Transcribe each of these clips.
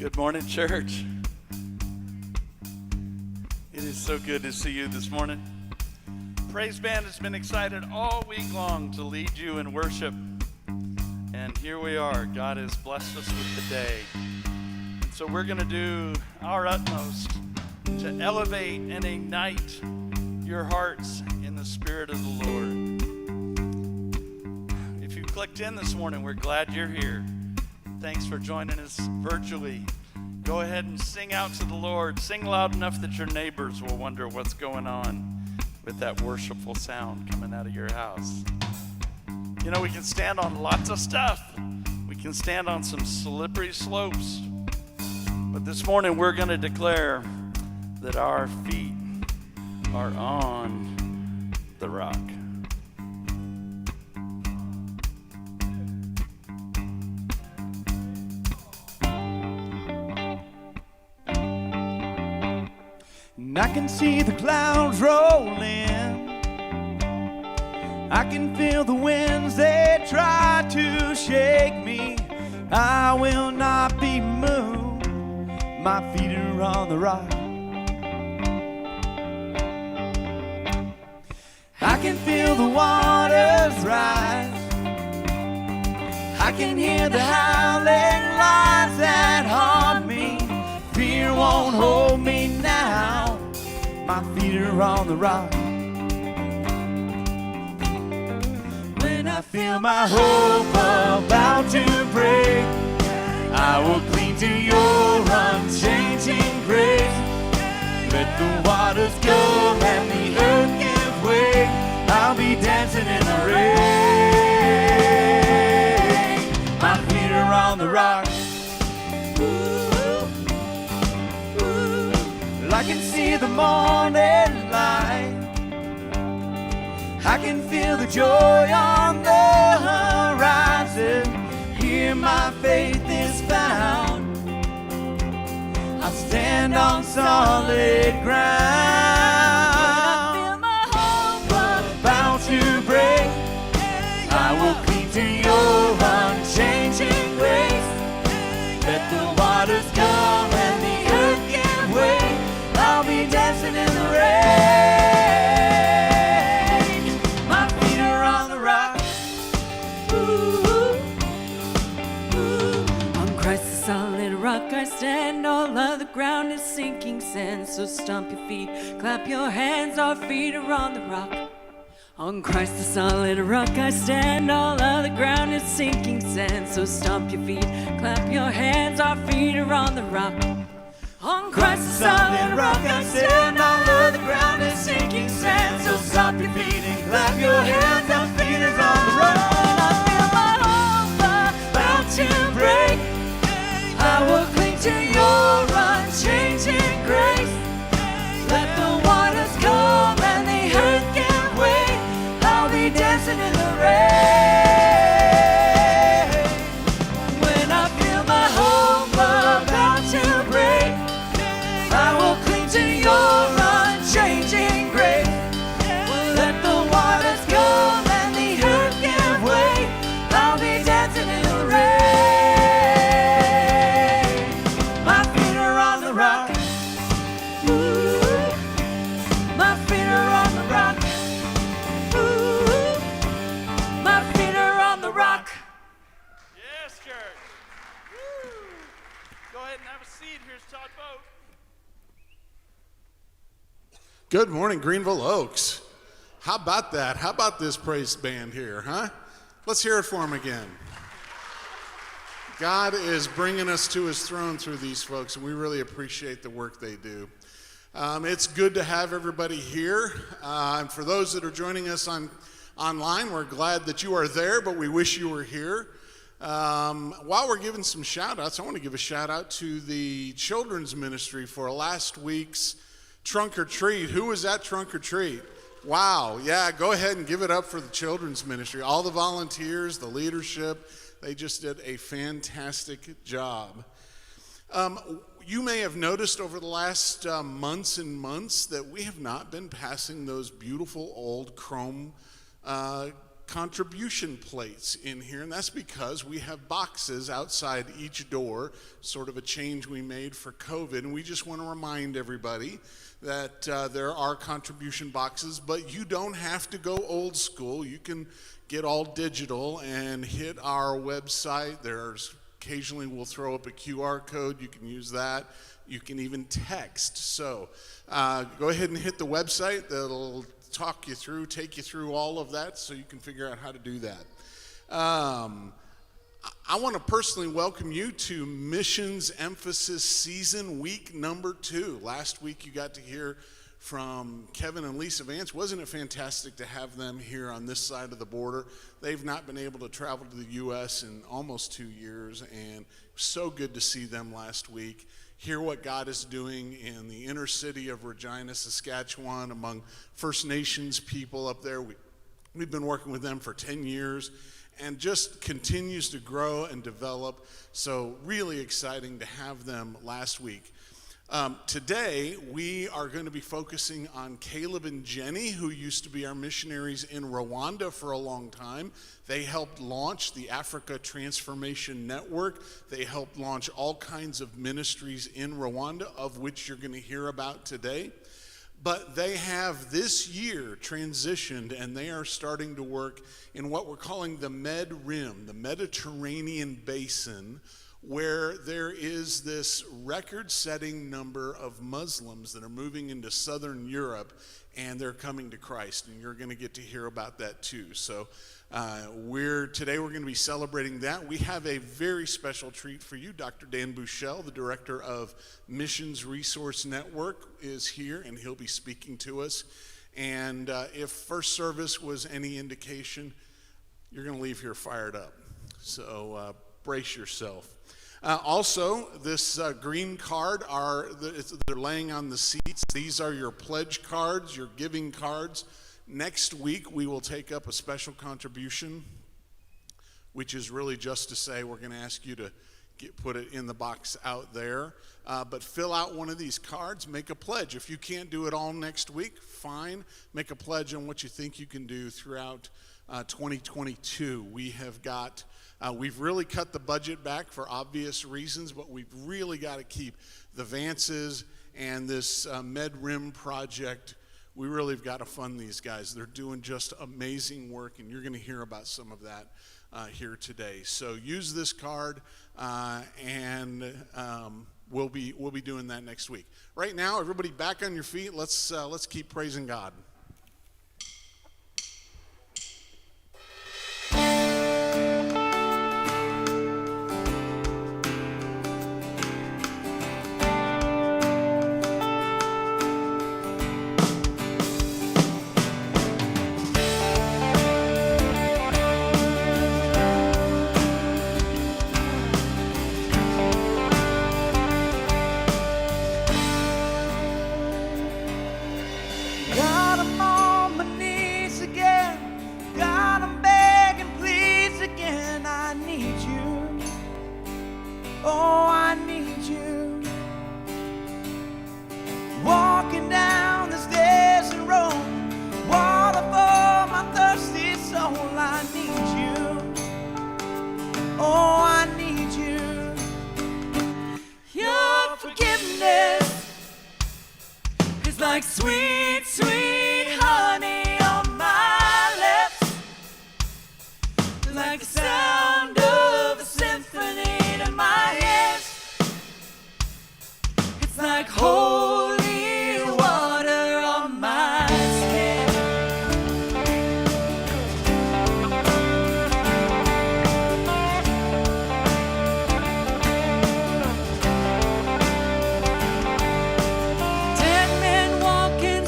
Good morning, church. It is so good to see you this morning. Praise Band has been excited all week long to lead you in worship. And here we are. God has blessed us with the day. And so we're going to do our utmost to elevate and ignite your hearts in the Spirit of the Lord. If you clicked in this morning, we're glad you're here. Thanks for joining us virtually. Go ahead and sing out to the Lord. Sing loud enough that your neighbors will wonder what's going on with that worshipful sound coming out of your house. You know, we can stand on lots of stuff. We can stand on some slippery slopes. But this morning we're going to declare that our feet are on the rock. And I can see the clouds rolling. I can feel the winds, they try to shake me. I will not be moved. My feet are on the rock. I can feel the waters rise. I can hear the howling lions that haunt me. Fear won't hold me now. My feet are on the rock. When I feel my hope about to break, I will cling to your unchanging grace. Let the waters go and the earth give way. I'll be dancing in the rain. My feet are on the rock. I can see the morning light. I can feel the joy on the horizon. Here my faith is found. I stand on solid ground. When I feel my hope about to break, I will cling to your unchanging grace. Let the waters come and the earth give way. I'll be dancing in the rain. My feet are on the rock. Ooh, ooh. On Christ the solid rock I stand. All other ground is sinking sand. So stomp your feet, clap your hands. Our feet are on the rock. On Christ the solid rock I stand. All other ground is sinking sand. So stomp your feet, clap your hands. Our feet are on the rock. On Christ the solid rock I stand. All other ground is sinking sand. So stop your feet and clap your hands. Our feet are on the rock. When I feel my hope about to break, I will cling to your unchanging grace. Let the waters come and the earth give way. I'll be dancing in the rain. When I feel my hope about to break, I will cling to your unchanging grace. Let the waters come and the earth give way. I'll be dancing in the rain. My feet are on the rock. Ooh. My feet are on the rock. Ooh. My feet are on the rock. Yes, church. Woo. Go ahead and have a seat. Here's Todd Boat. Good morning, Greenville Oaks. How about that? How about this praise band here, huh? Let's hear it for them again. God is bringing us to his throne through these folks, and we really appreciate the work they do. It's good to have everybody here. And for those that are joining us online, we're glad that you are there, but we wish you were here. While we're giving some shout-outs, I want to give a shout-out to the children's ministry for last week's Trunk or Treat. Who was at Trunk or Treat? Wow, yeah, go ahead and give it up for the children's ministry. All the volunteers, the leadership, they just did a fantastic job. You may have noticed over the last months and months that we have not been passing those beautiful old chrome contribution plates in here, and that's because we have boxes outside each door, sort of a change we made for COVID, and we just want to remind everybody that there are contribution boxes, but you don't have to go old school. You can get all digital and hit our website. There's occasionally we'll throw up a QR code. You can use that. You can even text. So go ahead and hit the website. That'll talk you through, take you through all of that so you can figure out how to do that. I want to personally welcome you to Missions Emphasis Season Week number 2. Last week you got to hear from Kevin and Lisa Vance. Wasn't it fantastic to have them here on this side of the border? They've not been able to travel to the U.S. in almost 2 years, and it was so good to see them last week. Hear what God is doing in the inner city of Regina, Saskatchewan, among First Nations people up there. We've been working with them for 10 years, and just continues to grow and develop. So really exciting to have them last week. Today, we are going to be focusing on Caleb and Jenny, who used to be our missionaries in Rwanda for a long time. They helped launch the Africa Transformation Network. They helped launch all kinds of ministries in Rwanda, of which you're going to hear about today. But they have this year transitioned, and they are starting to work in what we're calling the Med Rim, the Mediterranean Basin, where there is this record-setting number of Muslims that are moving into Southern Europe, and they're coming to Christ, and you're going to get to hear about that too. So today we're going to be celebrating that. We have a very special treat for you. Dr. Dan Bushell, the director of Missions Resource Network, is here, and he'll be speaking to us. And if first service was any indication, you're going to leave here fired up. So brace yourself. Also, this green card, they're laying on the seats. These are your pledge cards, your giving cards. Next week, we will take up a special contribution, which is really just to say we're going to ask you to put it in the box out there. But fill out one of these cards, make a pledge. If you can't do it all next week, fine. Make a pledge on what you think you can do throughout 2022. We've really cut the budget back for obvious reasons, but we've really got to keep the Vances and this Med Rim project. We really have got to fund these guys. They're doing just amazing work, and you're going to hear about some of that here today. So use this card, and we'll be doing that next week. Right now, everybody back on your feet. Let's keep praising God. Like sweet, sweet honey on my lips, like the sound of a symphony to my ears. It's like holy water on my skin. Dead men walking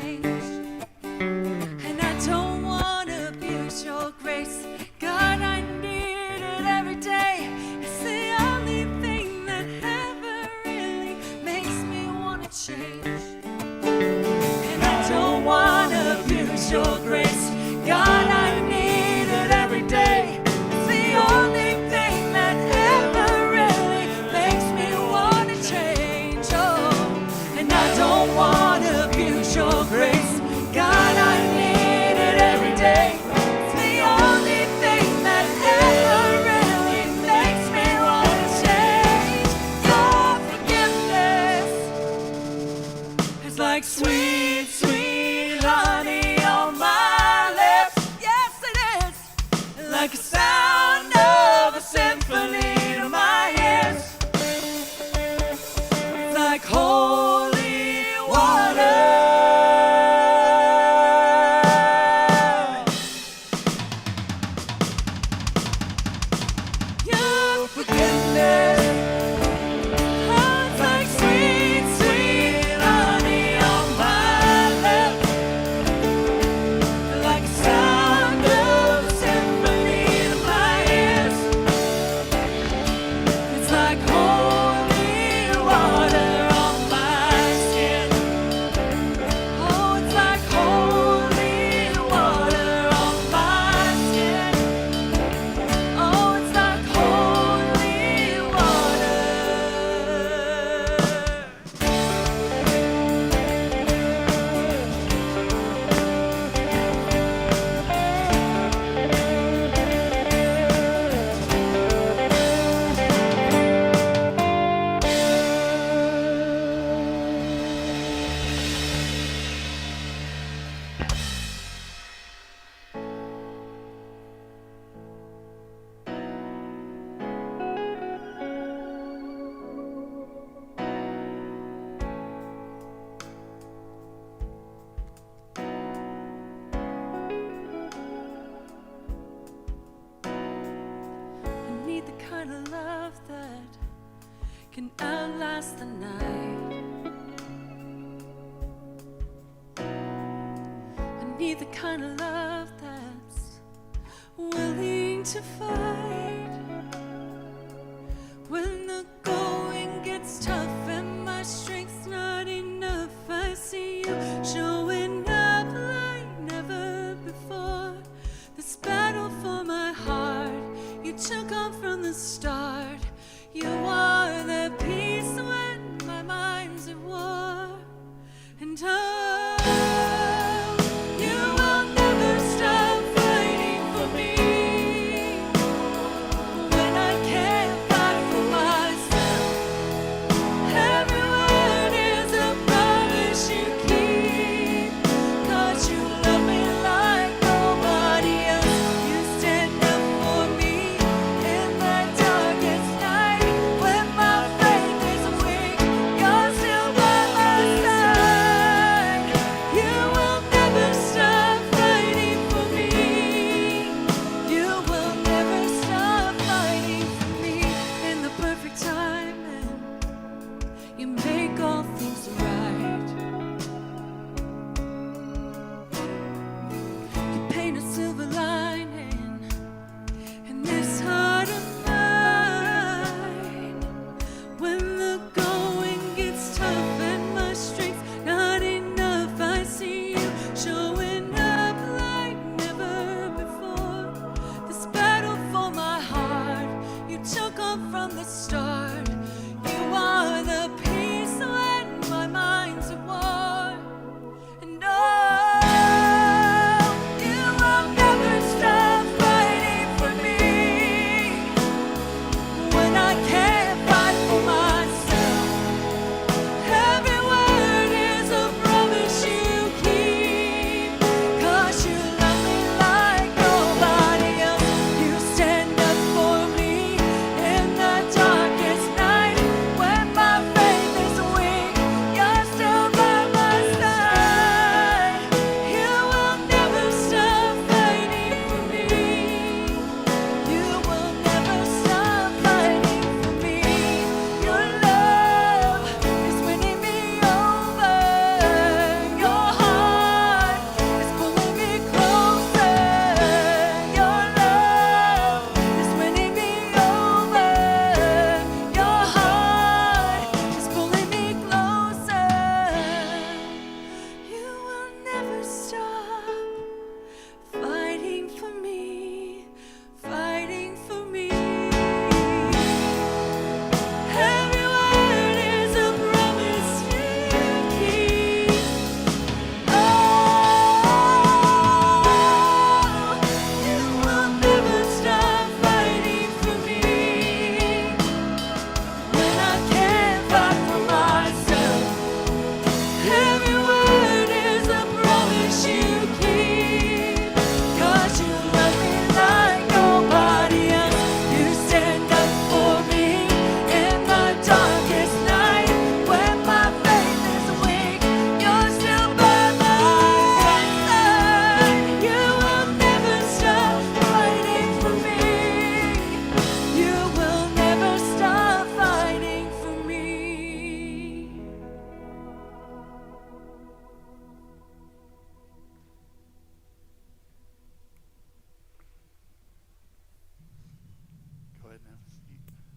change. And I don't want to abuse your grace. God, I need it every day. It's the only thing that ever really makes me want to change. And I don't want to abuse your grace. God, I need it every day. It's the only thing that ever really makes me want to change. Oh, and I don't want to abuse your grace. God, I need it every day. It's the only thing that ever really makes me want to change. Your forgiveness is like sweet, sweet honey on my lips. Yes, it is. Like a sound of a symphony to my ears. It's like holy water. Your forgiveness, oh, it's like sweet, sweet honey on my lips. Like a sound of a symphony to my ears. It's like holy water on my skin. Oh, it's like holy water on my skin. Oh, it's like holy water. I need the kind of love that can outlast the night. I need the kind of love that's willing to fight when the going gets tough and my strength's not enough. I see you showing up like never before. This battle for my heart you took on from the start. You are the peace when my mind's at war. And oh, you will never stop fighting for me.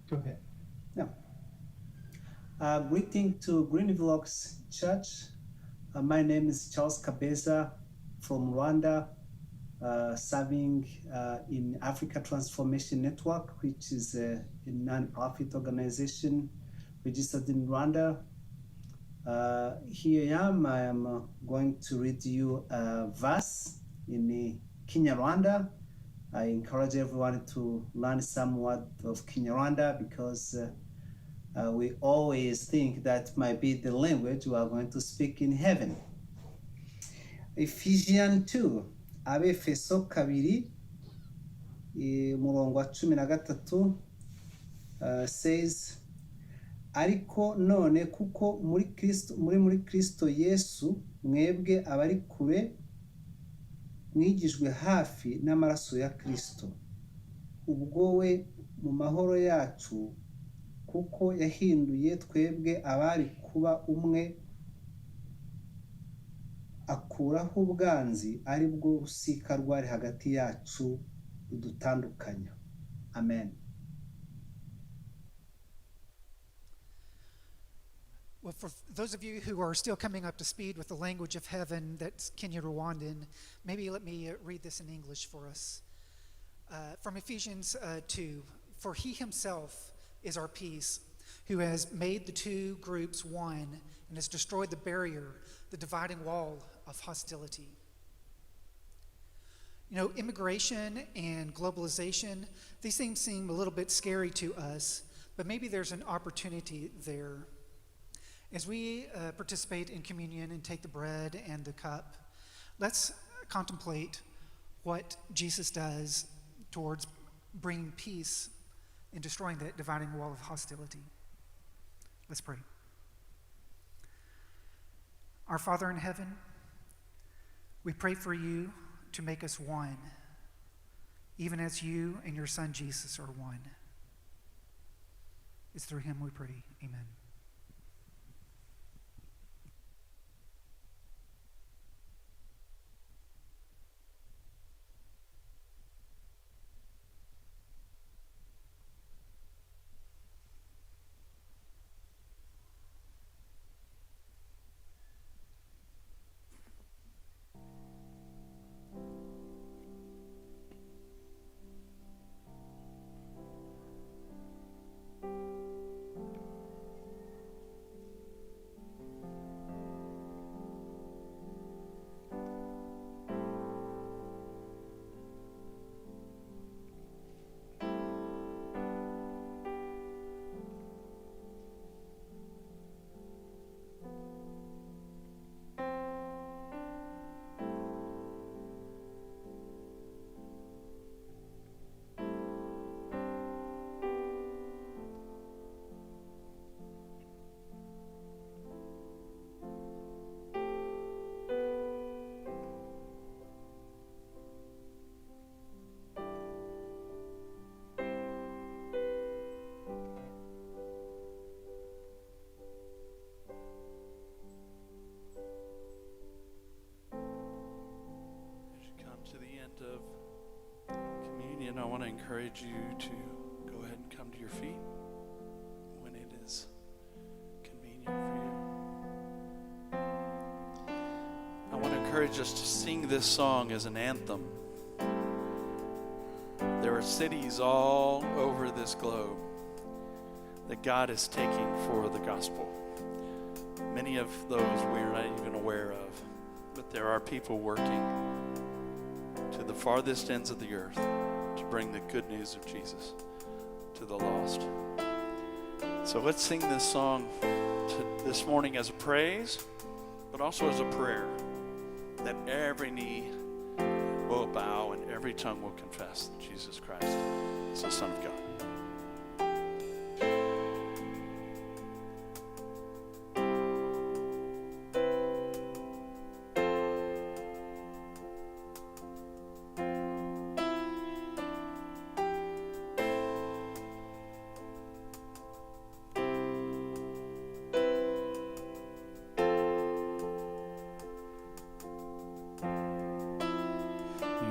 Go ahead. Yeah. Greeting to Greenville Church. My name is Charles Kabeza from Rwanda, serving in Africa Transformation Network, which is a non-profit organization registered in Rwanda. Here I am going to read you a verse in Kinyarwanda. I encourage everyone to learn somewhat of Kinyarwanda because we always think that might be the language we are going to speak in heaven. Ephesians 2, Abefeso kabiri, umurongo wa 13, says, ariko none kuko muri Kristo Yesu mwebwe abari kure mwigijwe hafi n'amaraso ya Kristo, ubwo we mu mahoro yacu kuko yahinduye twebwe abari kuba umwe akuraho ubwanzi ari bwo rusika rwari hagati yacu rudutandukanya. Amen. Well, for those of you who are still coming up to speed with the language of heaven, that's Kenya-Rwandan, maybe let me read this in English for us. From Ephesians 2, for he himself is our peace, who has made the two groups one and has destroyed the barrier, the dividing wall of hostility. You know, immigration and globalization, these things seem a little bit scary to us, but maybe there's an opportunity there. As we participate in communion and take the bread and the cup, let's contemplate what Jesus does towards bringing peace and destroying that dividing wall of hostility. Let's pray. Our Father in heaven, we pray for you to make us one, even as you and your Son Jesus are one. It's through him we pray. Amen. Of communion, I want to encourage you to go ahead and come to your feet when it is convenient for you. I want to encourage us to sing this song as an anthem. There are cities all over this globe that God is taking for the gospel. Many of those we're not even aware of, but there are people working to the farthest ends of the earth to bring the good news of Jesus to the lost. So let's sing this song this morning as a praise, but also as a prayer, that every knee will bow and every tongue will confess that Jesus Christ is the Son of God.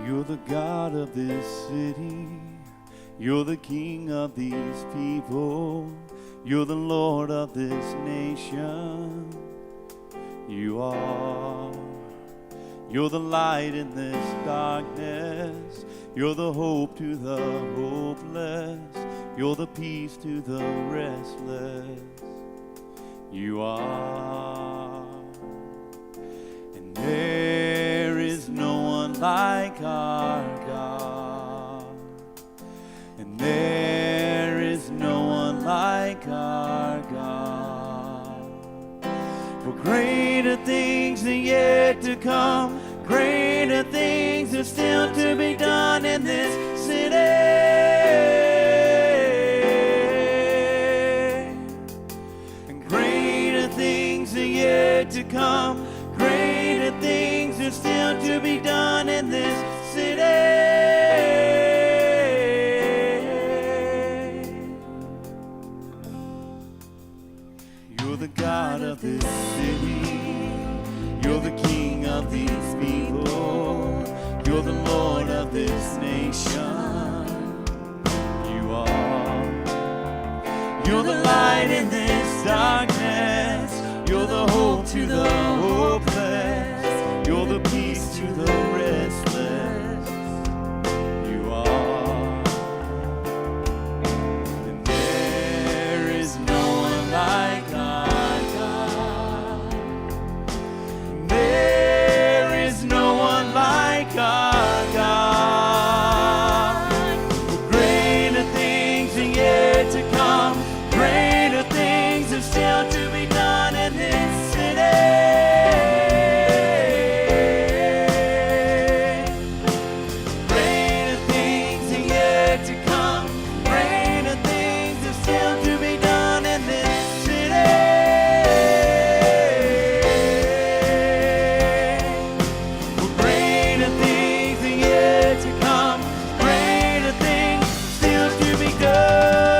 You're the God of this city. You're the King of these people. You're the Lord of this nation. You are. You're the light in this darkness. You're the hope to the hopeless. You're the peace to the restless. You are. And there is no one like our God. And there is no one like our God. For greater things are yet to come. Greater things are still to be done in this city. And greater things are yet to come. Greater things are still to be done in this city. You're the God of this city. You're the King of these people. You're the Lord of this nation. You are. You're the light in this darkness. You're the hope to the hopeless. You're the peace to the restless. You are. And there is no one like our God. There is no one like our God. For greater things are yet to come. Greater things are still to be done in this city. Greater things are yet to come. Greater things are still to be done in this city. For greater things are yet to come. Greater things still to be done.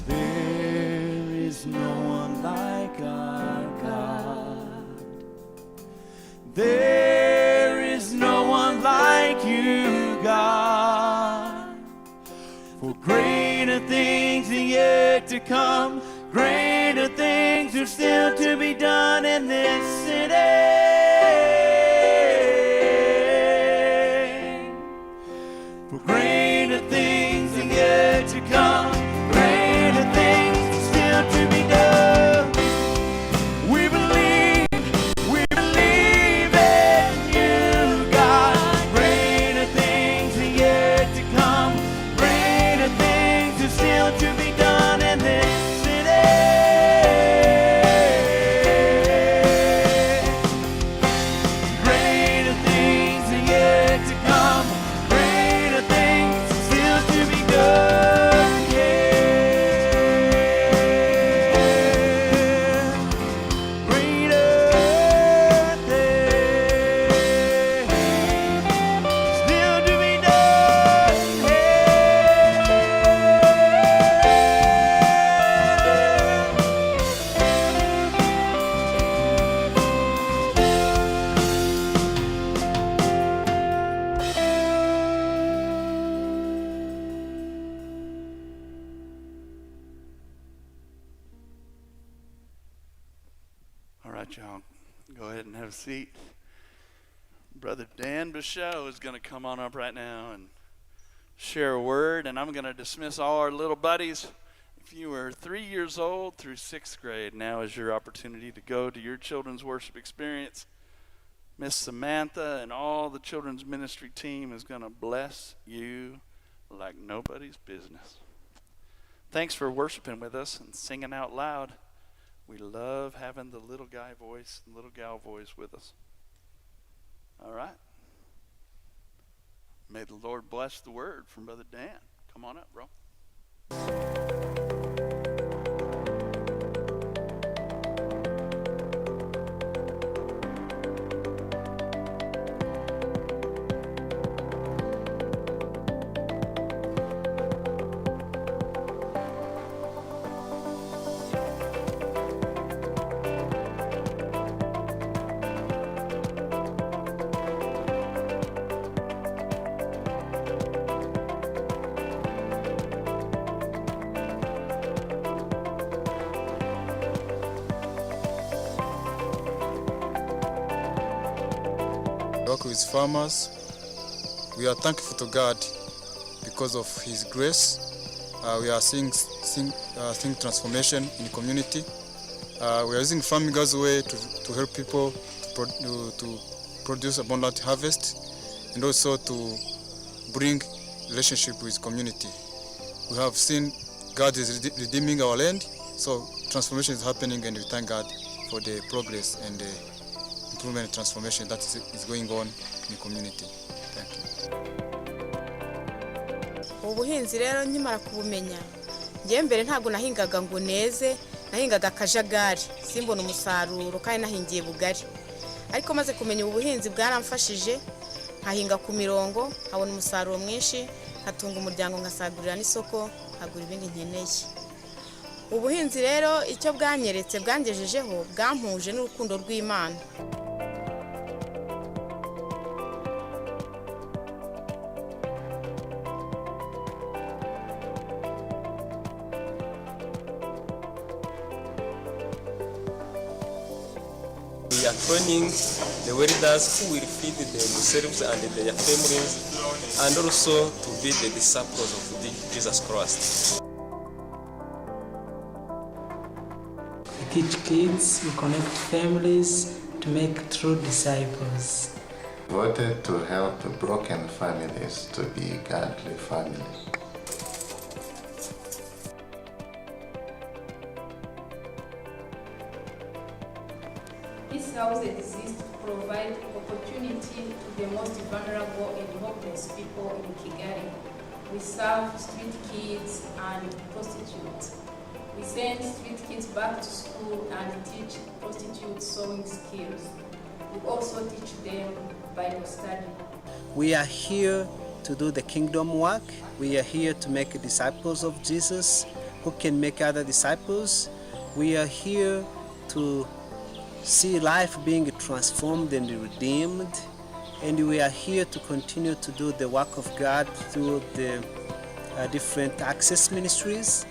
There is no one like our God. There is no one like you, God. For greater things are yet to come. Greater things are still to be done in this city. For greater things are yet to come. Greater things are still to be done. We believe in you, God. Greater things are yet to come. Greater things are still to be done in this city. Greater things are yet to come. Greater things still to be done. Yeah. Greater things still to be done. All right, y'all. Go ahead and have a seat. Brother Dan Bichot is going to come on up right now and share a word, and I'm going to dismiss all our little buddies. If you were 3 years old through 6th grade, now is your opportunity to go to your children's worship experience. Miss Samantha and all the children's ministry team is going to bless you like nobody's business. Thanks for worshiping with us and singing out loud. We love having the little guy voice and little gal voice with us. All right. May the Lord bless the word from Brother Dan. Come on up, bro. work with farmers. We are thankful to God because of His grace. We are seeing transformation in the community. We are using farming as a way to help people to produce abundant harvest and also to bring relationship with community. We have seen God is redeeming our land, so transformation is happening, and we thank God for the progress and the improvement and transformation that is going on in the community. Thank you. Ubuhinzi rero nkimara kubumenya ngiye mbere ntabwo nahingaga ngo neze, nahingaga akajagari simbona umusaruro kandi nahingiye bugari, ariko maze kumenya ubuhinzi bwaramfashije nkahinga ku mirongo nkabona umusaruro mwinshi, nkatunga umuryango, ngasagurira n'isoko, nkagura ibindi nkeneye. Ubuhinzi rero icyo bwanyeretse bwangejejeho bwampuje n'urukundo rw'Imana. We are training the welders who will feed themselves and their families, and also to be the disciples of Jesus Christ. We teach kids, we connect families to make true disciples. We wanted to help broken families to be godly families. This house exists to provide opportunity to the most vulnerable and hopeless people in Kigali. We serve street kids and prostitutes. We send street kids back to school and teach prostitutes sewing skills. We also teach them Bible study. We are here to do the kingdom work. We are here to make disciples of Jesus who can make other disciples. We are here to see life being transformed and redeemed, and we are here to continue to do the work of God through the different access ministries.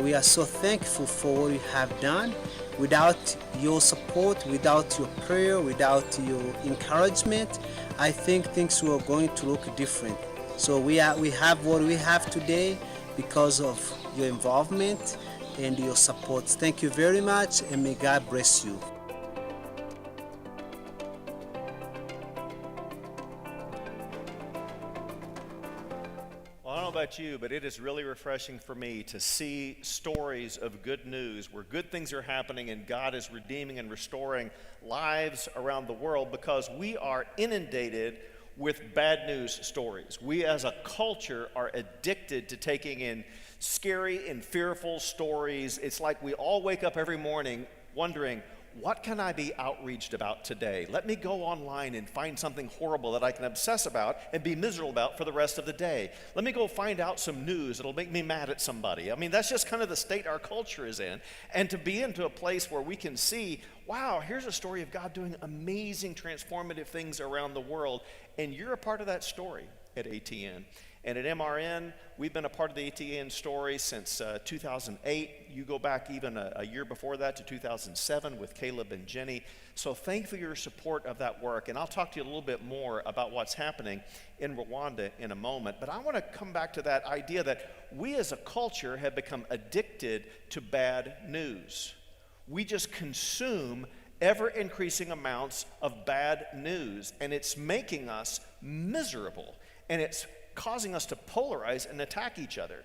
We are so thankful for what you have done. Without your support, without your prayer, without your encouragement, I think things were going to look different. So we have what we have today because of your involvement and your support. Thank you very much, and may God bless you. Well, I don't know about you, but it is really refreshing for me to see stories of good news where good things are happening and God is redeeming and restoring lives around the world, because we are inundated with bad news stories. We as a culture are addicted to taking in scary and fearful stories. It's like we all wake up every morning wondering, what can I be outraged about today? Let me go online and find something horrible that I can obsess about and be miserable about for the rest of the day. Let me go find out some news that'll make me mad at somebody. I mean, that's just kind of the state our culture is in. And to be into a place where we can see, wow, here's a story of God doing amazing, transformative things around the world, and you're a part of that story at ATN. And at MRN, we've been a part of the ATN story since 2008. You go back even a year before that to 2007 with Caleb and Jenny. So thank you for your support of that work. And I'll talk to you a little bit more about what's happening in Rwanda in a moment. But I want to come back to that idea that we as a culture have become addicted to bad news. We just consume ever-increasing amounts of bad news, and it's making us miserable. And it's causing us to polarize and attack each other.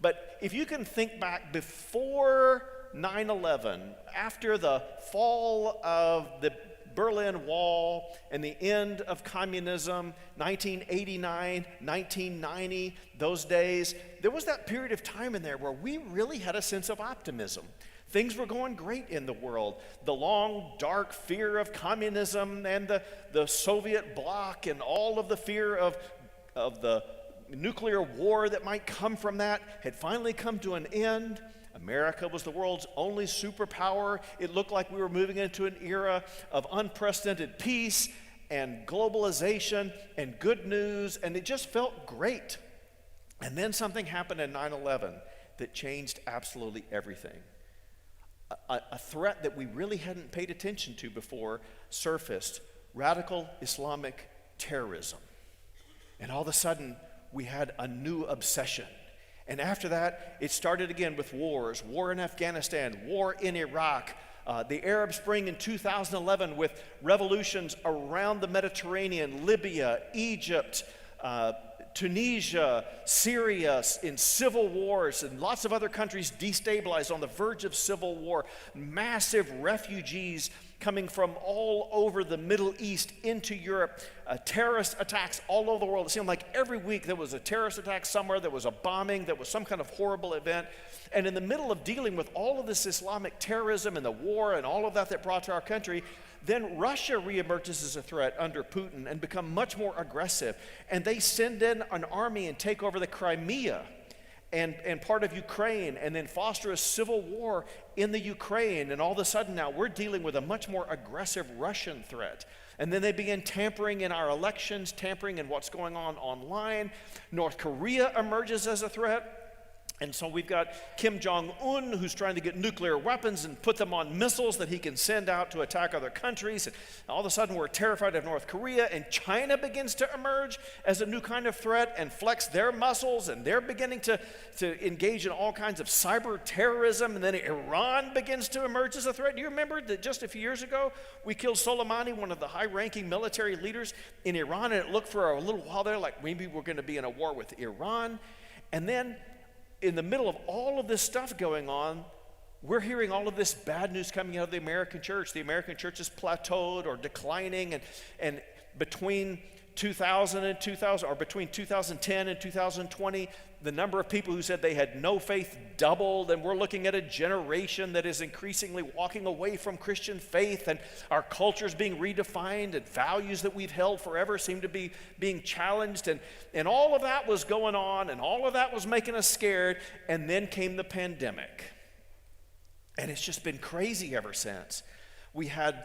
But if you can think back before 9/11, after the fall of the Berlin Wall and the end of communism, 1989, 1990, those days, there was that period of time in there where we really had a sense of optimism. Things were going great in the world. The long, dark fear of communism and the Soviet bloc and all of the fear of the nuclear war that might come from that had finally come to an end. America was the world's only superpower. It looked like we were moving into an era of unprecedented peace and globalization and good news, and it just felt great. And then something happened in 9/11 that changed absolutely everything. A threat that we really hadn't paid attention to before surfaced. Radical Islamic terrorism. And all of a sudden, we had a new obsession. And after that, it started again with wars, war in Afghanistan, war in Iraq, the Arab Spring in 2011 with revolutions around the Mediterranean, Libya, Egypt, Tunisia, Syria, in civil wars, and lots of other countries destabilized on the verge of civil war, massive refugees coming from all over the Middle East into Europe, terrorist attacks all over the world. It seemed like every week there was a terrorist attack somewhere, there was a bombing, there was some kind of horrible event. And in the middle of dealing with all of this Islamic terrorism and the war and all of that brought to our country, then Russia reemerges as a threat under Putin and become much more aggressive. And they send in an army and take over the Crimea and part of Ukraine, and then foster a civil war in the Ukraine. And all of a sudden now we're dealing with a much more aggressive Russian threat. And then they begin tampering in our elections, tampering in what's going on online. North Korea emerges as a threat. And so we've got Kim Jong-un, who's trying to get nuclear weapons and put them on missiles that he can send out to attack other countries. And all of a sudden we're terrified of North Korea, and China begins to emerge as a new kind of threat and flex their muscles, and they're beginning to engage in all kinds of cyber terrorism. And then Iran begins to emerge as a threat. Do you remember that just a few years ago we killed Soleimani, one of the high-ranking military leaders in Iran, and it looked for a little while there like maybe we're going to be in a war with Iran. And then in the middle of all of this stuff going on, we're hearing all of this bad news coming out of the American church. The American church is plateaued or declining, and between 2000 and 2000, or between 2010 and 2020, the number of people who said they had no faith doubled, and we're looking at a generation that is increasingly walking away from Christian faith, and our culture is being redefined, and values that we've held forever seem to be being challenged, and all of that was going on, and all of that was making us scared, and then came the pandemic. And it's just been crazy ever since. We had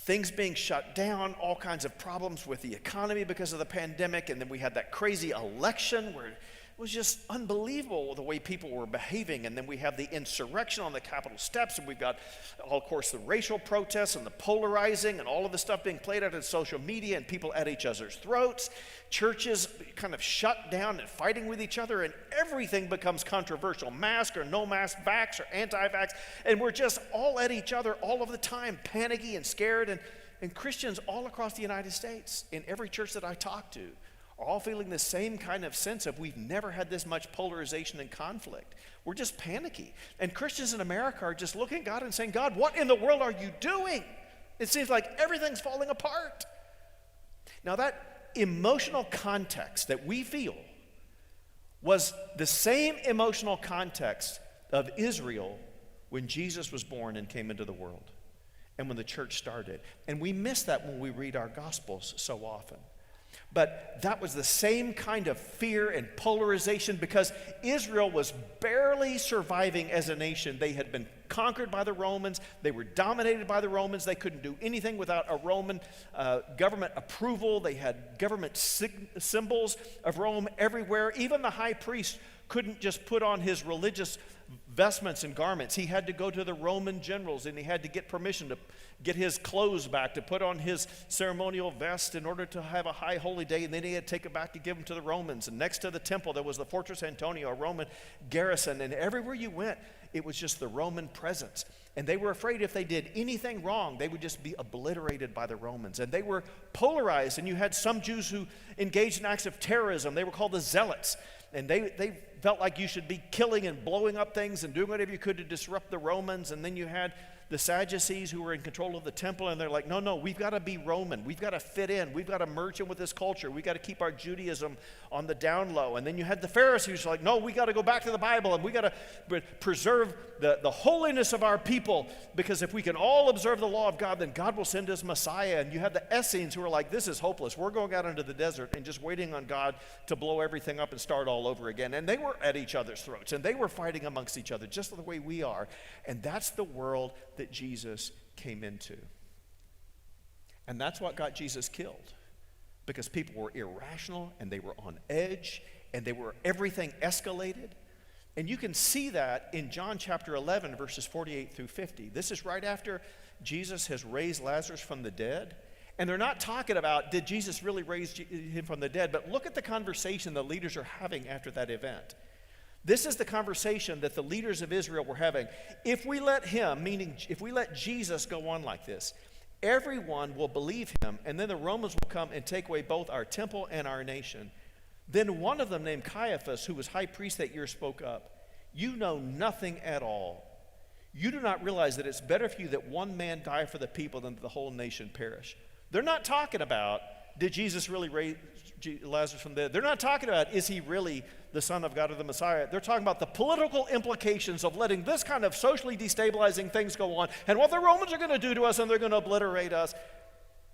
things being shut down, all kinds of problems with the economy because of the pandemic, and then we had that crazy election where it was just unbelievable the way people were behaving. And then we have the insurrection on the Capitol steps, and we've got, of course, the racial protests and the polarizing and all of the stuff being played out in social media and people at each other's throats. Churches kind of shut down and fighting with each other, and everything becomes controversial. Mask or no mask, vax or anti-vax, and we're just all at each other all of the time, panicky and scared. And Christians all across the United States, in every church that I talk to, are all feeling the same kind of sense of we've never had this much polarization and conflict. We're just panicky. And Christians in America are just looking at God and saying, God, what in the world are you doing? It seems like everything's falling apart. Now that emotional context that we feel was the same emotional context of Israel when Jesus was born and came into the world, and when the church started. And we miss that when we read our Gospels so often. But that was the same kind of fear and polarization, because Israel was barely surviving as a nation. They had been conquered by the Romans. They were dominated by the Romans. They couldn't do anything without a Roman government approval. They had government symbols of Rome everywhere. Even the high priest couldn't just put on his religious vestments and garments. He had to go to the Roman generals, and he had to get permission to get his clothes back, to put on his ceremonial vest in order to have a high holy day, and then he had to take it back to give them to the Romans. And next to the temple there was the Fortress Antonia, a Roman garrison, and everywhere you went it was just the Roman presence. And they were afraid if they did anything wrong, they would just be obliterated by the Romans. And they were polarized, and you had some Jews who engaged in acts of terrorism. They were called the Zealots. And they felt like you should be killing and blowing up things and doing whatever you could to disrupt the Romans. And then you had the Sadducees who were in control of the temple, and they're like, no, we've got to be Roman. We've got to fit in. We've got to merge in with this culture. We've got to keep our Judaism on the down low. And then you had the Pharisees who were like, no, we got to go back to the Bible, and we got to preserve the holiness of our people, because if we can all observe the law of God, then God will send us Messiah. And you had the Essenes who were like, this is hopeless. We're going out into the desert and just waiting on God to blow everything up and start all over again. And they were at each other's throats, and they were fighting amongst each other just the way we are. And that's the world that Jesus came into. And that's what got Jesus killed, because people were irrational, and they were on edge, and everything escalated. And you can see that in John chapter 11, verses 48 through 50. This is right after Jesus has raised Lazarus from the dead. And they're not talking about, did Jesus really raise him from the dead? But look at the conversation the leaders are having after that event. This is the conversation that the leaders of Israel were having. If we let him, meaning if we let Jesus go on like this, everyone will believe him, and then the Romans will come and take away both our temple and our nation. Then one of them, named Caiaphas, who was high priest that year, spoke up. You know nothing at all. You do not realize that it's better for you that one man die for the people than that the whole nation perish. They're not talking about, did Jesus really raise Lazarus from the dead? They're not talking about, is he really the Son of God or the Messiah? They're talking about the political implications of letting this kind of socially destabilizing things go on and what the Romans are going to do to us, and they're going to obliterate us.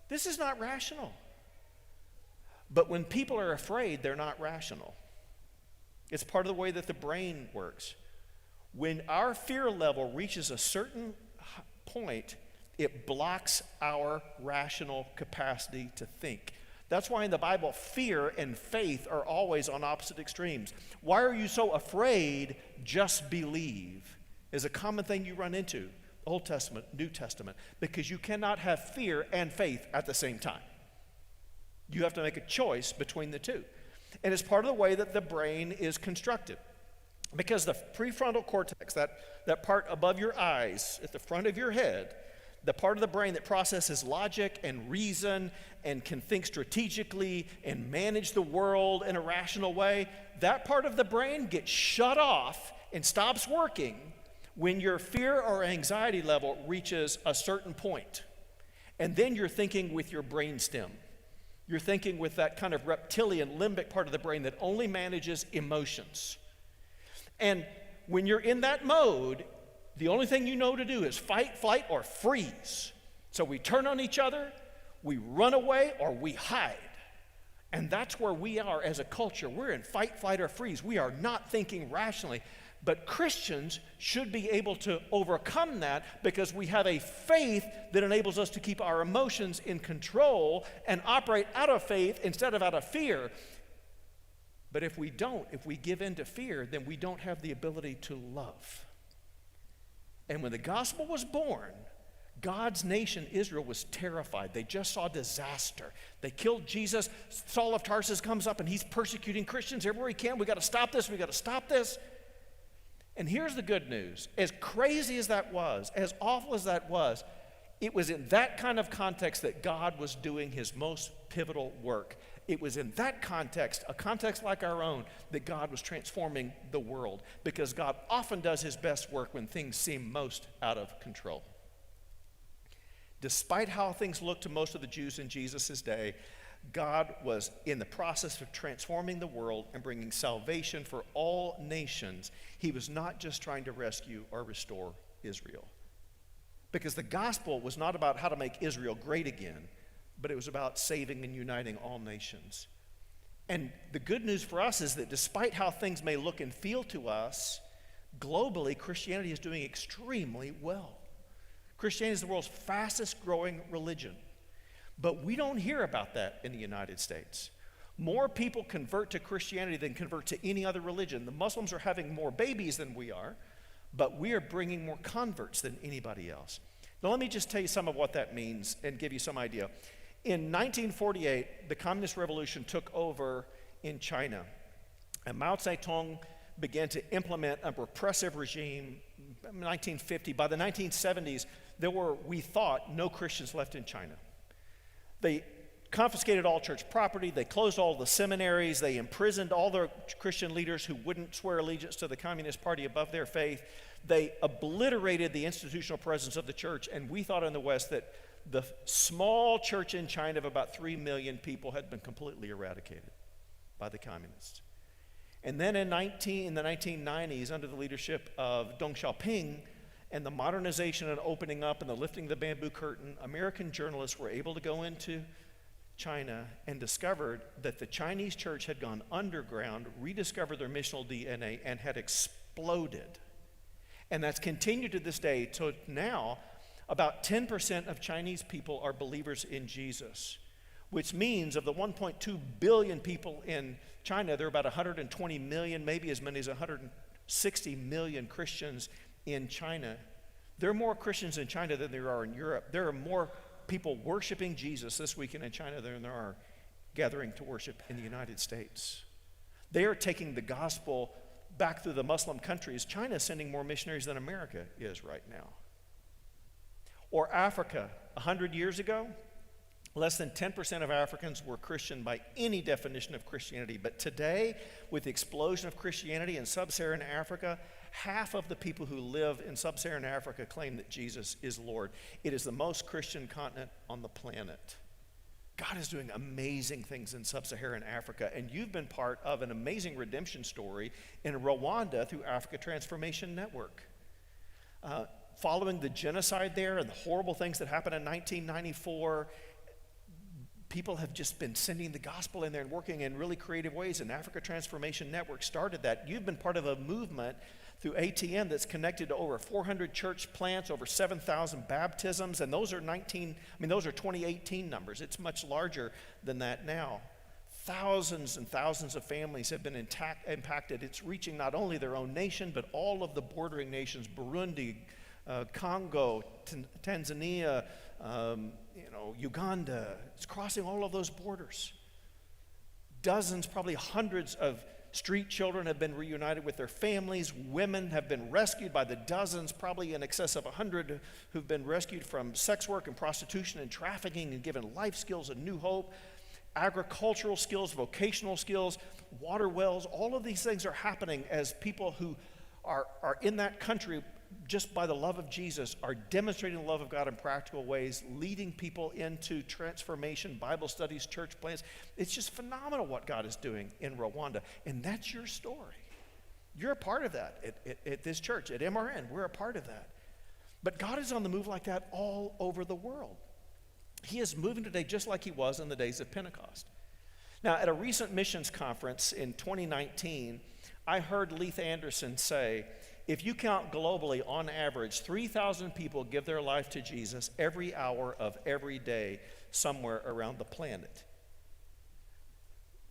This is not rational. But when people are afraid, they're not rational. It's part of the way that the brain works. When our fear level reaches a certain point, it blocks our rational capacity to think. That's why in the Bible, fear and faith are always on opposite extremes. Why are you so afraid? Just believe is a common thing you run into, Old Testament, New Testament, because you cannot have fear and faith at the same time. You have to make a choice between the two. And it's part of the way that the brain is constructed. Because the prefrontal cortex, that part above your eyes, at the front of your head, the part of the brain that processes logic and reason and can think strategically and manage the world in a rational way, that part of the brain gets shut off and stops working when your fear or anxiety level reaches a certain point. And then you're thinking with your brainstem. You're thinking with that kind of reptilian limbic part of the brain that only manages emotions. And when you're in that mode, the only thing you know to do is fight, flight, or freeze. So we turn on each other, we run away, or we hide. And that's where we are as a culture. We're in fight, flight, or freeze. We are not thinking rationally. But Christians should be able to overcome that because we have a faith that enables us to keep our emotions in control and operate out of faith instead of out of fear. But if we don't, if we give in to fear, then we don't have the ability to love. And when the gospel was born, God's nation, Israel, was terrified. They just saw disaster. They killed Jesus. Saul of Tarsus comes up and he's persecuting Christians everywhere he can. We got to stop this. We got to stop this. And here's the good news. As crazy as that was, as awful as that was, it was in that kind of context that God was doing his most pivotal work. It was in that context, a context like our own, that God was transforming the world, because God often does his best work when things seem most out of control. Despite how things looked to most of the Jews in Jesus' day, God was in the process of transforming the world and bringing salvation for all nations. He was not just trying to rescue or restore Israel. Because the gospel was not about how to make Israel great again, but it was about saving and uniting all nations. And the good news for us is that despite how things may look and feel to us, globally, Christianity is doing extremely well. Christianity is the world's fastest growing religion. But we don't hear about that in the United States. More people convert to Christianity than convert to any other religion. The Muslims are having more babies than we are, but we are bringing more converts than anybody else. Now, let me just tell you some of what that means and give you some idea. In 1948, the Communist Revolution took over in China, and Mao Zedong began to implement a repressive regime in 1950. By the 1970s, there were, we thought, no Christians left in China. They confiscated all church property, they closed all the seminaries, they imprisoned all their Christian leaders who wouldn't swear allegiance to the Communist Party above their faith. They obliterated the institutional presence of the church, and we thought in the West that the small church in China of about 3 million people had been completely eradicated by the communists. And then in the 1990s, under the leadership of Deng Xiaoping, and the modernization and opening up and the lifting of the bamboo curtain, American journalists were able to go into China and discovered that the Chinese church had gone underground, rediscovered their missional DNA, and had exploded. And that's continued to this day. So now, about 10% of Chinese people are believers in Jesus, which means of the 1.2 billion people in China, there are about 120 million, maybe as many as 160 million Christians in China. There are more Christians in China than there are in Europe. There are more people worshiping Jesus this weekend in China than there are gathering to worship in the United States. They are taking the gospel back through the Muslim countries. China is sending more missionaries than America is right now. Or Africa, 100 years ago, less than 10% of Africans were Christian by any definition of Christianity. But today, with the explosion of Christianity in sub-Saharan Africa, half of the people who live in sub-Saharan Africa claim that Jesus is Lord. It is the most Christian continent on the planet. God is doing amazing things in sub-Saharan Africa, and you've been part of an amazing redemption story in Rwanda through Africa Transformation Network. Following the genocide there and the horrible things that happened in 1994, people have just been sending the gospel in there and working in really creative ways, and Africa Transformation Network started that. You've been part of a movement through ATN that's connected to over 400 church plants, over 7,000 baptisms, and those are 2018 numbers. It's much larger than that now. Thousands and thousands of families have been impacted. It's reaching not only their own nation, but all of the bordering nations, Burundi, Congo, Tanzania, Uganda. It's crossing all of those borders. Dozens, probably hundreds of street children have been reunited with their families. Women have been rescued by the dozens, probably in excess of 100 who've been rescued from sex work and prostitution and trafficking and given life skills and new hope. Agricultural skills, vocational skills, water wells, all of these things are happening as people who are in that country just by the love of Jesus are demonstrating the love of God in practical ways, leading people into transformation, Bible studies, church plans. It's just phenomenal what God is doing in Rwanda, and that's your story. You're a part of that at this church, at MRN. We're a part of that. But God is on the move like that all over the world. He is moving today just like he was in the days of Pentecost. Now, at a recent missions conference in 2019, I heard Leith Anderson say, if you count globally, on average, 3,000 people give their life to Jesus every hour of every day somewhere around the planet.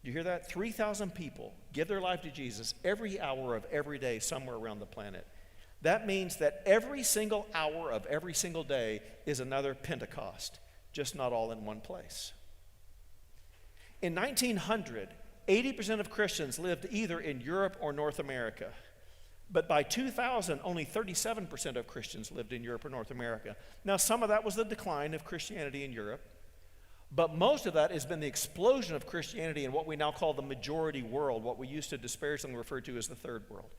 You hear that? 3,000 people give their life to Jesus every hour of every day somewhere around the planet. That means that every single hour of every single day is another Pentecost, just not all in one place. In 1900, 80% of Christians lived either in Europe or North America. But by 2000, only 37% of Christians lived in Europe or North America. Now, some of that was the decline of Christianity in Europe, but most of that has been the explosion of Christianity in what we now call the majority world, what we used to disparagingly refer to as the third world.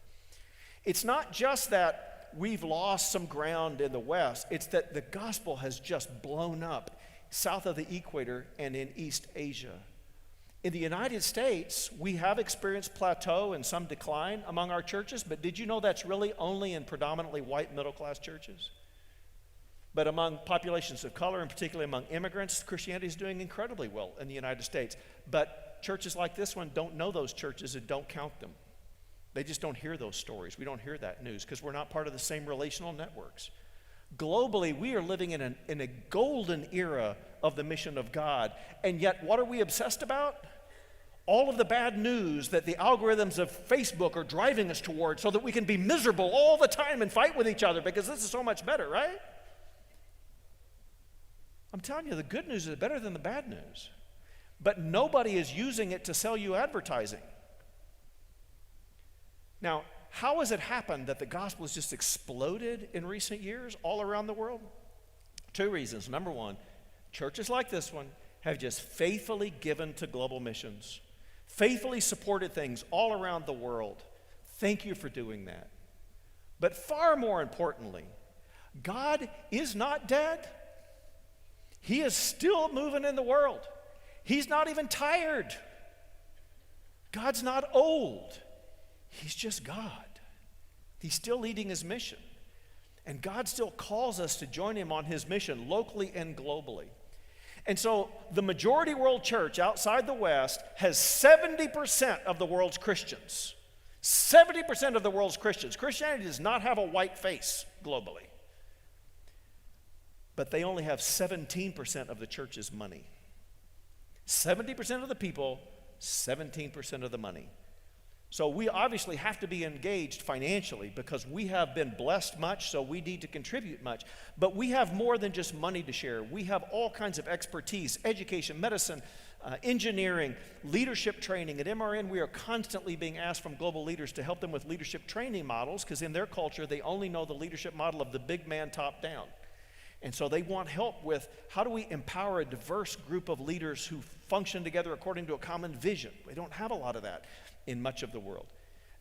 It's not just that we've lost some ground in the West, it's that the gospel has just blown up south of the equator and in East Asia. In the United States, we have experienced plateau and some decline among our churches, but did you know that's really only in predominantly white middle-class churches? But among populations of color, and particularly among immigrants, Christianity is doing incredibly well in the United States. But churches like this one don't know those churches and don't count them. They just don't hear those stories. We don't hear that news because we're not part of the same relational networks. Globally, we are living in a golden era of the mission of God. And yet, what are we obsessed about? All of the bad news that the algorithms of Facebook are driving us toward so that we can be miserable all the time and fight with each other because this is so much better, right? I'm telling you, the good news is better than the bad news. But nobody is using it to sell you advertising. Now, how has it happened that the gospel has just exploded in recent years all around the world? Two reasons. Number one, churches like this one have just faithfully given to global missions, faithfully supported things all around the world. Thank you for doing that. But far more importantly, God is not dead. He is still moving in the world. He's not even tired. God's not old. He's just God. He's still leading his mission. And God still calls us to join him on his mission locally and globally. And so the majority world church outside the West has 70% of the world's Christians. 70% of the world's Christians. Christianity does not have a white face globally. But they only have 17% of the church's money. 70% of the people, 17% of the money. So we obviously have to be engaged financially because we have been blessed much, so we need to contribute much. But we have more than just money to share. We have all kinds of expertise, education, medicine, engineering, leadership training. At MRN, we are constantly being asked from global leaders to help them with leadership training models because in their culture, they only know the leadership model of the big man top down. And so they want help with how do we empower a diverse group of leaders who function together according to a common vision. We don't have a lot of that in much of the world.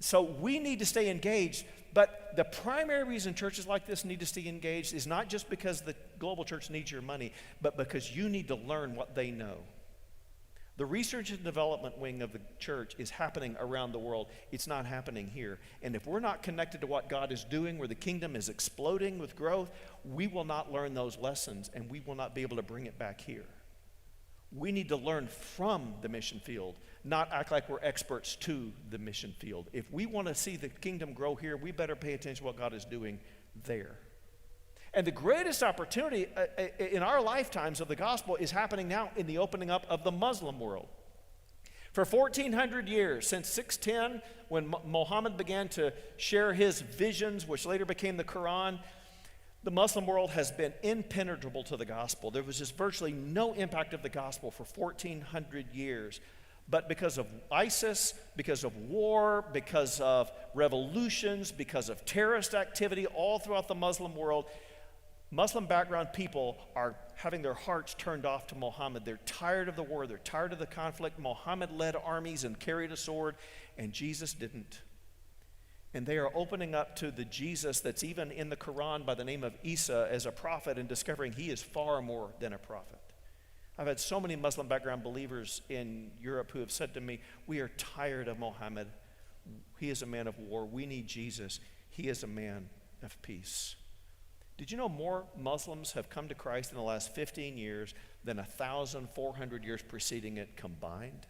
So we need to stay engaged, but the primary reason churches like this need to stay engaged is not just because the global church needs your money, but because you need to learn what they know. The research and development wing of the church is happening around the world. It's not happening here. And if we're not connected to what God is doing, where the kingdom is exploding with growth, we will not learn those lessons and we will not be able to bring it back here. We need to learn from the mission field, not act like we're experts to the mission field. If we want to see the kingdom grow here, we better pay attention to what God is doing there. And the greatest opportunity in our lifetimes of the gospel is happening now in the opening up of the Muslim world. For 1,400 years, since 610, when Muhammad began to share his visions, which later became the Quran, the Muslim world has been impenetrable to the gospel. There was just virtually no impact of the gospel for 1,400 years. But because of ISIS, because of war, because of revolutions, because of terrorist activity all throughout the Muslim world, Muslim background people are having their hearts turned off to Muhammad. They're tired of the war. They're tired of the conflict. Muhammad led armies and carried a sword, and Jesus didn't. And they are opening up to the Jesus that's even in the Quran by the name of Isa as a prophet and discovering he is far more than a prophet. I've had so many Muslim background believers in Europe who have said to me, we are tired of Muhammad. He is a man of war. We need Jesus. He is a man of peace. Did you know more Muslims have come to Christ in the last 15 years than 1,400 years preceding it combined?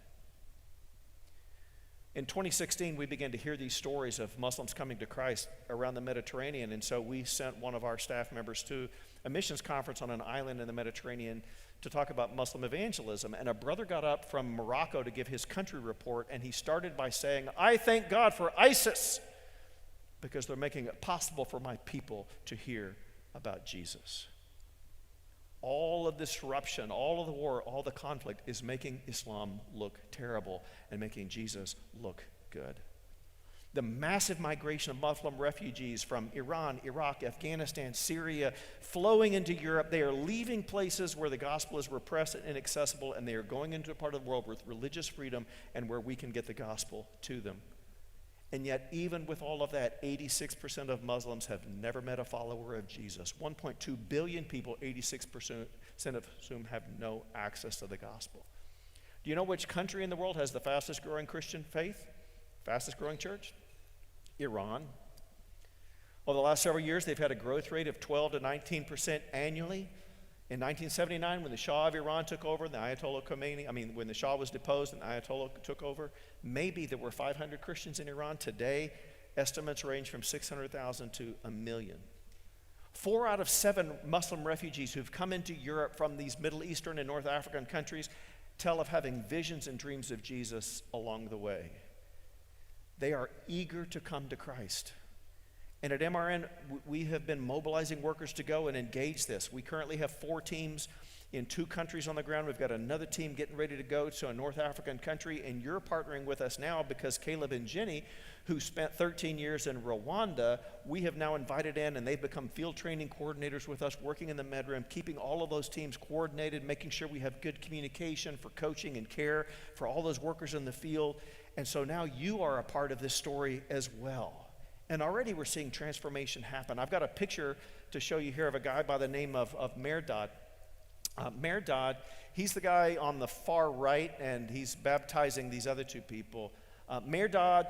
In 2016, we began to hear these stories of Muslims coming to Christ around the Mediterranean, and so we sent one of our staff members to a missions conference on an island in the Mediterranean to talk about Muslim evangelism. And a brother got up from Morocco to give his country report, and he started by saying, I thank God for ISIS because they're making it possible for my people to hear about Jesus. All of the disruption, all of the war, all the conflict is making Islam look terrible and making Jesus look good. The massive migration of Muslim refugees from Iran, Iraq, Afghanistan, Syria, flowing into Europe, they are leaving places where the gospel is repressed and inaccessible, and they are going into a part of the world with religious freedom and where we can get the gospel to them. And yet, even with all of that, 86% of Muslims have never met a follower of Jesus. 1.2 billion people, 86% of whom have no access to the gospel. Do you know which country in the world has the fastest growing Christian faith? Fastest growing church? Iran. Over the last several years, they've had a growth rate of 12 to 19% annually. In 1979, when the Shah of Iran took over, when the Shah was deposed and the Ayatollah took over, maybe there were 500 Christians in Iran. Today, estimates range from 600,000 to 1 million. 4 out of 7 Muslim refugees who've come into Europe from these Middle Eastern and North African countries tell of having visions and dreams of Jesus along the way. They are eager to come to Christ. And at MRN, we have been mobilizing workers to go and engage this. We currently have 4 teams in 2 countries on the ground. We've got another team getting ready to go to a North African country, and you're partnering with us now because Caleb and Jenny, who spent 13 years in Rwanda, we have now invited in, and they've become field training coordinators with us, working in the MedRim, keeping all of those teams coordinated, making sure we have good communication for coaching and care for all those workers in the field. And so now you are a part of this story as well. And already we're seeing transformation happen. I've got a picture to show you here of a guy by the name of Mehrdad. Mehrdad, he's the guy on the far right, and he's baptizing these other 2 people. Mehrdad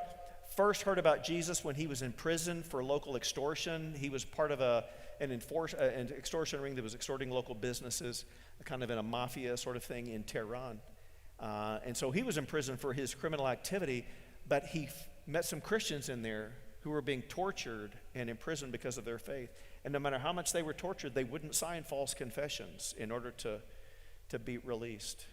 first heard about Jesus when he was in prison for local extortion. He was part of an extortion ring that was extorting local businesses, kind of in a mafia sort of thing in Tehran. And so he was in prison for his criminal activity, but he met some Christians in there who were being tortured and imprisoned because of their faith. And no matter how much they were tortured, they wouldn't sign false confessions in order to be released.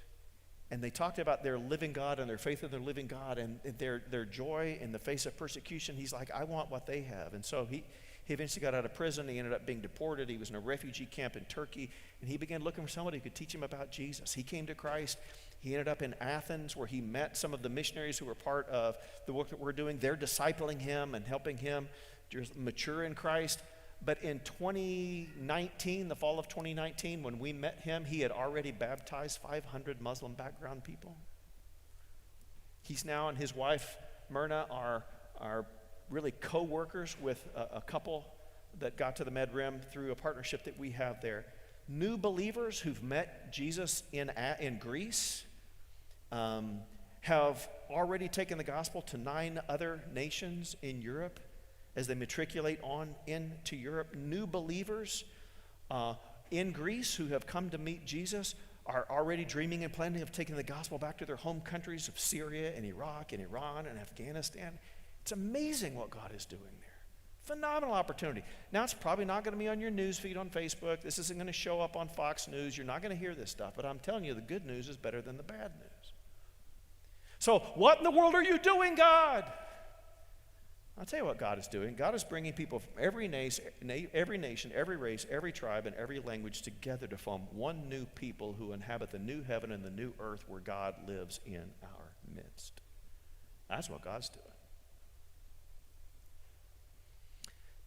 And they talked about their living God and their faith in their living God and their joy in the face of persecution. He's like, I want what they have. And so he eventually got out of prison. He ended up being deported. He was in a refugee camp in Turkey, and he began looking for somebody who could teach him about Jesus. He came to Christ. He ended up in Athens, where he met some of the missionaries who were part of the work that we're doing. They're discipling him and helping him just mature in Christ. But in 2019, the fall of 2019, when we met him, he had already baptized 500 Muslim background people. He's now and his wife, Myrna, are really co-workers with a couple that got to the MedRim through a partnership that we have there. New believers who've met Jesus in Greece have already taken the gospel to 9 other nations in Europe as they matriculate on into Europe. New believers in Greece who have come to meet Jesus are already dreaming and planning of taking the gospel back to their home countries of Syria and Iraq and Iran and Afghanistan. It's amazing what God is doing there. Phenomenal opportunity. Now, it's probably not going to be on your news feed on Facebook. This isn't going to show up on Fox News. You're not going to hear this stuff. But I'm telling you, the good news is better than the bad news. So what in the world are you doing, God? I'll tell you what God is doing. God is bringing people from every nation, every race, every tribe, and every language together to form one new people who inhabit the new heaven and the new earth where God lives in our midst. That's what God's doing.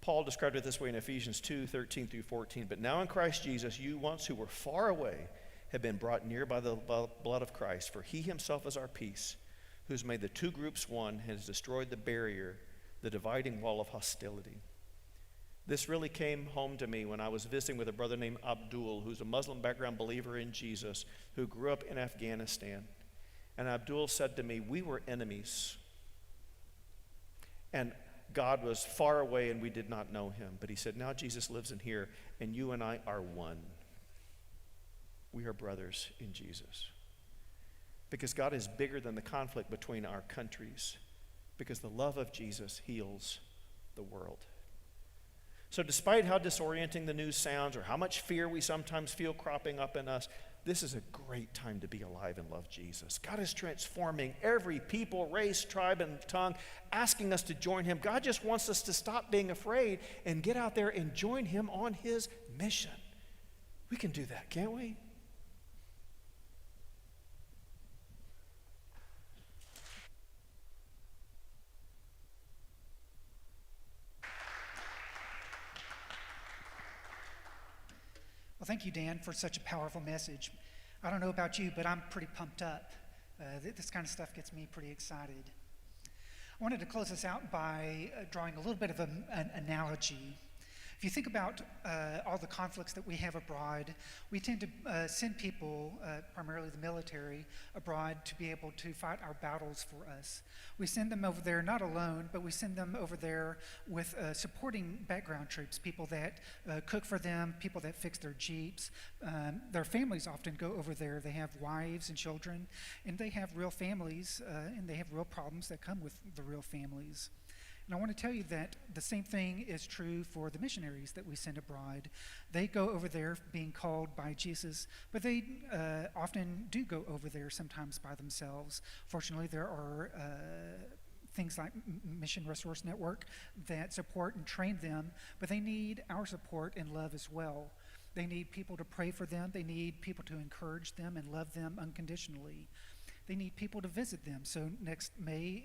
Paul described it this way in Ephesians 2:13 through 14. But now in Christ Jesus, you once who were far away have been brought near by the blood of Christ. For he himself is our peace, who has made the two groups one, and has destroyed the barrier, the dividing wall of hostility. This really came home to me when I was visiting with a brother named Abdul, who's a Muslim background believer in Jesus, who grew up in Afghanistan. And Abdul said to me, we were enemies. And God was far away and we did not know him. But he said, now Jesus lives in here and you and I are one. We are brothers in Jesus. Because God is bigger than the conflict between our countries. Because the love of Jesus heals the world. So despite how disorienting the news sounds or how much fear we sometimes feel cropping up in us, this is a great time to be alive and love Jesus. God is transforming every people, race, tribe, and tongue, asking us to join him. God just wants us to stop being afraid and get out there and join him on his mission. We can do that, can't we? Well, thank you, Dan, for such a powerful message. I don't know about you, but I'm pretty pumped up. This kind of stuff gets me pretty excited. I wanted to close this out by drawing a little bit of an analogy. If you think about all the conflicts that we have abroad, we tend to send people, primarily the military, abroad to be able to fight our battles for us. We send them over there not alone, but we send them over there with supporting background troops, people that cook for them, people that fix their Jeeps. Their families often go over there. They have wives and children, and they have real families, and they have real problems that come with the real families. And I want to tell you that the same thing is true for the missionaries that we send abroad. They go over there being called by Jesus, but they often do go over there sometimes by themselves. Fortunately, there are things like Mission Resource Network that support and train them, but they need our support and love as well. They need people to pray for them. They need people to encourage them and love them unconditionally. They need people to visit them. So next May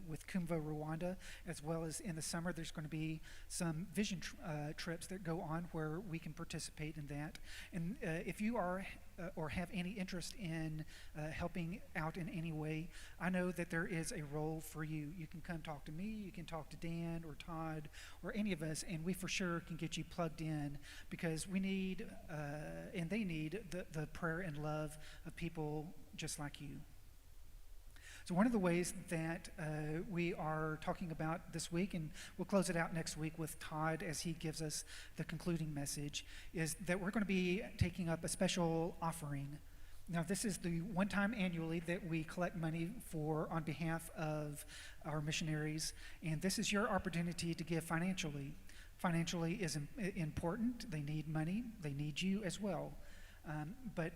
with Kumva, Rwanda, as well as in the summer, there's going to be some vision trips that go on where we can participate in that. And if you are or have any interest in helping out in any way, I know that there is a role for you. You can come talk to me, you can talk to Dan or Todd or any of us, and we for sure can get you plugged in because we need and they need the prayer and love of people just like you. So one of the ways that we are talking about this week, and we'll close it out next week with Todd as he gives us the concluding message, is that we're going to be taking up a special offering. Now, this is the one time annually that we collect money for on behalf of our missionaries, and this is your opportunity to give financially. Financially is important. They need money. They need you as well. But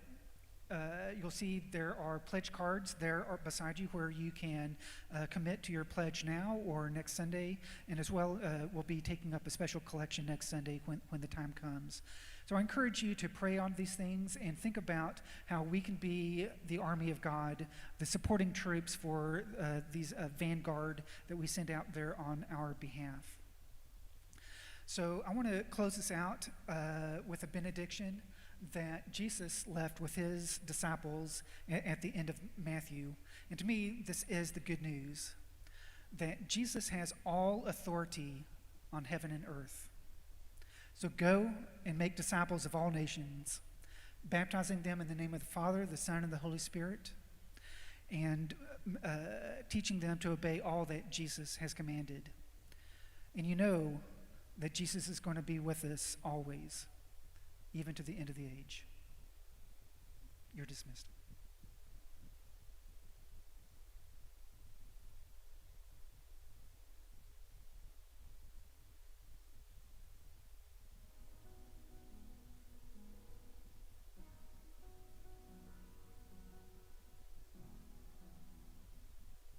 you'll see there are pledge cards there beside you where you can commit to your pledge now or next Sunday, and as well we'll be taking up a special collection next Sunday when the time comes. So I encourage you to pray on these things and think about how we can be the army of God, the supporting troops for these vanguard that we send out there on our behalf. So I want to close this out with a benediction that Jesus left with his disciples at the end of Matthew. And to me, this is the good news, that Jesus has all authority on heaven and earth. So go and make disciples of all nations, baptizing them in the name of the Father, the Son, and the Holy Spirit, and teaching them to obey all that Jesus has commanded. And you know that Jesus is going to be with us always, even to the end of the age. You're dismissed.